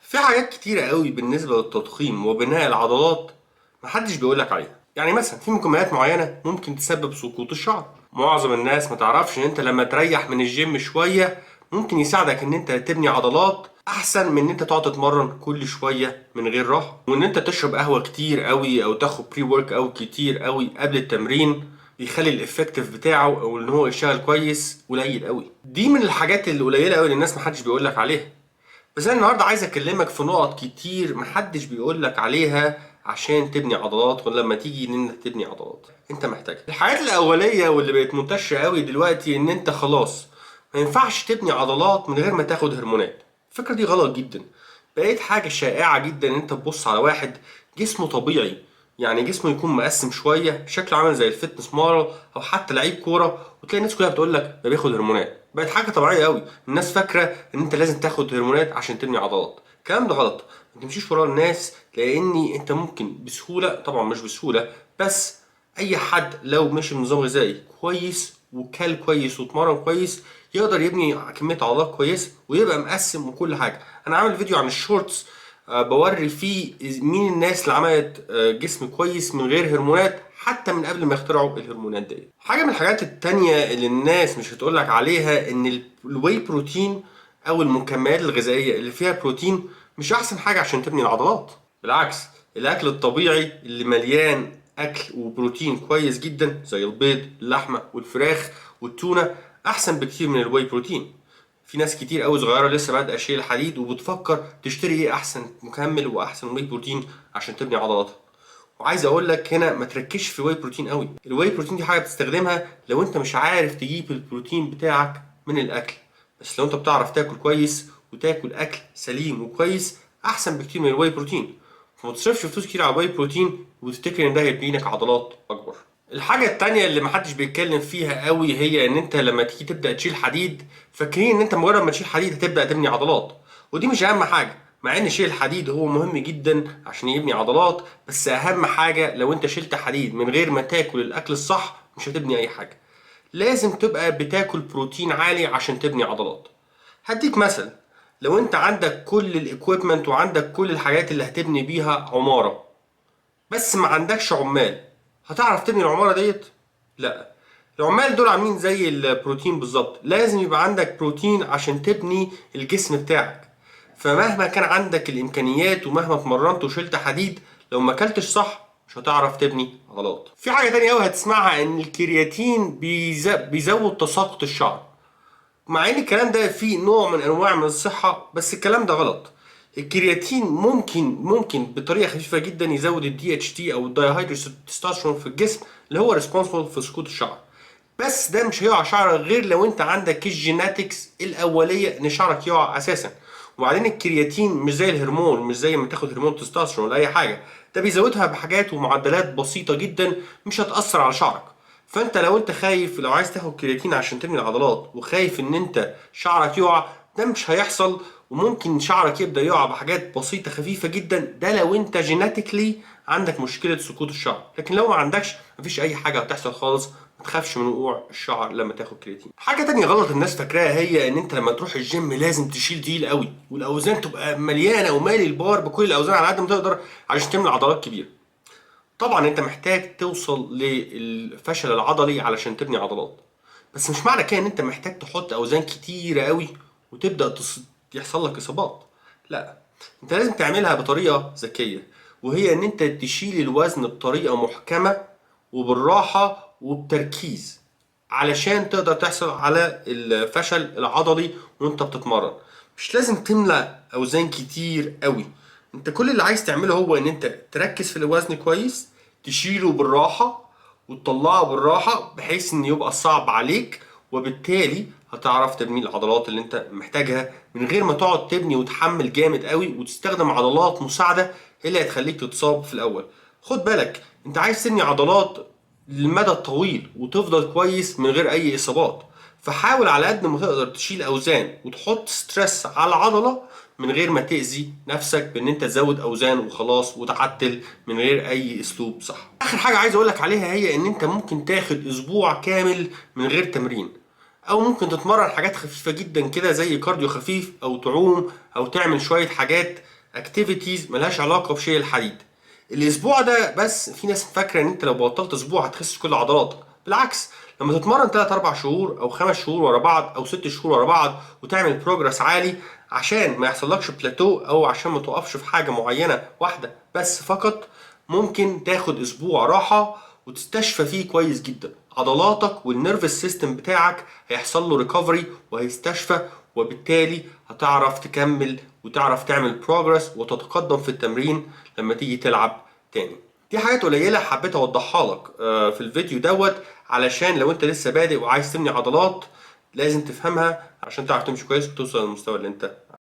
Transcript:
في حاجات كتيرة قوي بالنسبة للتضخيم وبناء العضلات محدش بيقولك عليها. يعني مثلا في مكملات معينة ممكن تسبب سقوط الشعر. معظم الناس ما تعرفش ان انت لما تريح من الجيم شوية ممكن يساعدك ان انت تبني عضلات احسن من ان انت تقعد تتمرن كل شوية من غير راحة. وان انت تشرب قهوة كتير قوي او تاخد بري ورك او كتير قوي قبل التمرين بيخلي الافكتيف بتاعه او ان هو يشتغل كويس قليل قوي. دي من الحاجات القليلة قوي اللي الناس محدش بيقولك عليها. بس انا النهارده عايز اكلمك في نقط كتير محدش بيقولك عليها عشان تبني عضلات، ولما تيجي ان انت تبني عضلات انت محتاج الحاجات الاوليه واللي بقت منتشره قوي دلوقتي ان انت خلاص ما ينفعش تبني عضلات من غير ما تاخد هرمونات. الفكره دي غلط جدا. بقيت حاجه شائعه جدا ان انت تبص على واحد جسمه طبيعي، يعني جسمه يكون مقسم شويه شكله عامل زي الفتنس موديل او حتى لعيب كوره، وتلاقي الناس كلها بتقول لك ده بياخد هرمونات. بقت حاجه طبيعيه قوي. الناس فاكره ان انت لازم تاخد هرمونات عشان تبني عضلات. الكلام ده غلط. ما تمشيش ورا الناس، لاني انت ممكن بسهوله، طبعا مش بسهوله بس اي حد لو مشي بنظام غذائي كويس وكل كويس واتمرن كويس يقدر يبني كميه عضلات كويس ويبقى مقسم وكل حاجه. انا عامل فيديو عن الشورتس بوري فيه مين الناس اللي عملت جسم كويس من غير هرمونات حتى من قبل ما يخترعوا الهرمونات دي. حاجه من الحاجات التانية اللي الناس مش هتقولك عليها ان الواي بروتين او المكملات الغذائيه اللي فيها بروتين مش احسن حاجه عشان تبني العضلات. بالعكس، الاكل الطبيعي اللي مليان اكل وبروتين كويس جدا زي البيض، اللحمه والفراخ والتونه احسن بكتير من الواي بروتين. في ناس كتير قوي صغيره لسه بادئه شيل الحديد وبتفكر تشتري ايه احسن مكمل واحسن واي بروتين عشان تبني عضلاتها. وعايز اقول لك هنا ما تركزش في الواي بروتين قوي. الواي بروتين دي حاجه بتستخدمها لو انت مش عارف تجيب البروتين بتاعك من الاكل. بس لو انت بتعرف تاكل كويس وتاكل اكل سليم وكويس احسن بكتير من الواي بروتين. فما تصرفش فلوس كتير على الواي بروتين وتفتكر ان ده هيبني لك عضلات اكبر. الحاجة التانية اللي محدش بيتكلم فيها قوي هي ان انت لما تيجي تبدأ تشيل حديد فاكرين ان انت مجرد ما تشيل حديد هتبدأ تبني عضلات. ودي مش اهم حاجة، مع ان شيل الحديد هو مهم جدا عشان يبني عضلات، بس اهم حاجة لو انت شلت حديد من غير ما تاكل الاكل الصح مش هتبني اي حاجة. لازم تبقى بتاكل بروتين عالي عشان تبني عضلات. هديك مثل، لو انت عندك كل الاكويبمنت وعندك كل الحاجات اللي هتبني بيها عمارة بس ما عندكش عمال، هتعرف تبني العمارة ديت؟ لا. العمال دول عاملين زي البروتين بالظبط، لازم يبقى عندك بروتين عشان تبني الجسم بتاعك. فمهما كان عندك الامكانيات ومهما اتمرنت وشلت حديد لو ما اكلتش صح مش هتعرف تبني عضلات. في حاجة تانية قوي هتسمعها ان الكرياتين بيزود تساقط الشعر. مع ان الكلام ده فيه نوع من انواع من الصحة بس الكلام ده غلط. الكرياتين ممكن بطريقة خفيفة جدا يزود الدي اتش تي او الدايهيدروس تستوستيرون في الجسم اللي هو ريسبونسبل في سقوط الشعر. بس ده مش هيقع شعرك غير لو انت عندك الجيناتكس الاوليه ان شعرك يقع اساسا. وبعدين الكرياتين مش زي الهرمون، مش زي ما تاخد هرمون تستوستيرون ولا اي حاجه. ده بيزودها بحاجات ومعدلات بسيطه جدا مش هتاثر على شعرك. فانت لو انت خايف، لو عايز تاخد كرياتين عشان تبني العضلات وخايف ان انت شعرك يقع، ده مش هيحصل. وممكن شعرك يبدا يقع بحاجات بسيطه خفيفه جدا، ده لو انت جيناتيكلي عندك مشكله سقوط الشعر. لكن لو ما عندكش مفيش اي حاجه هتحصل خالص. ما تخافش من وقوع الشعر لما تاخد كرياتين. حاجه تانية غلط الناس فاكراها هي ان انت لما تروح الجيم لازم تشيل تقيل قوي والاوزان تبقى مليانه ومالي البار بكل الاوزان على قد ما تقدر عشان تعمل عضلات كبيره. طبعا انت محتاج توصل للفشل العضلي علشان تبني عضلات، بس مش معنى كده ان انت محتاج تحط اوزان كتيره قوي وتبدا يحصل لك اصابات. لا، انت لازم تعملها بطريقه ذكيه، وهي ان انت تشيل الوزن بطريقه محكمه وبالراحه وبتركيز علشان تقدر تحصل على الفشل العضلي وانت بتتمرن. مش لازم تملى اوزان كتير قوي. انت كل اللي عايز تعمله هو ان انت تركز في الوزن كويس، تشيله بالراحة وتطلعه بالراحة بحيث ان يبقى صعب عليك، وبالتالي هتعرف تبني العضلات اللي انت محتاجها من غير ما تقعد تبني وتحمل جامد قوي وتستخدم عضلات مساعدة اللي هتخليك تتصاب في الاول. خد بالك، انت عايز تبني عضلات للمدى الطويل وتفضل كويس من غير اي اصابات. فحاول على قد ما تقدر تشيل اوزان وتحط ستريس على العضلة من غير ما تأذي نفسك بان انت تزود اوزان وخلاص وتعتل من غير اي اسلوب صح. اخر حاجة عايز اقولك عليها هي ان انت ممكن تاخد اسبوع كامل من غير تمرين، او ممكن تتمرن حاجات خفيفة جدا كده زي كارديو خفيف او تعوم او تعمل شوية حاجات اكتيفيتيز ملهاش علاقه بشيل الحديد. الاسبوع ده بس في ناس فاكره ان انت لو بطلت اسبوع هتخس كل عضلاتك، بالعكس. لما تتمرن 3 4 شهور او 5 شهور ورا بعض او 6 شهور ورا بعض وتعمل بروجرس عالي، عشان ما يحصلكش بلاتو او عشان ما توقفش في حاجه معينه واحده بس فقط، ممكن تاخد اسبوع راحه وتستشفى فيه كويس جدا. عضلاتك والنيرفس سيستم بتاعك هيحصل له ريكفري وهيستشفى، وبالتالي هتعرف تكمل وتعرف تعمل بروجرس وتتقدم في التمرين لما تيجي تلعب تاني. دي حاجات قليله حبيت اوضحها لك في الفيديو دوت، علشان لو انت لسه بادئ وعايز تبني عضلات لازم تفهمها عشان تعرف تمشي كويس وتوصل للمستوى اللي انت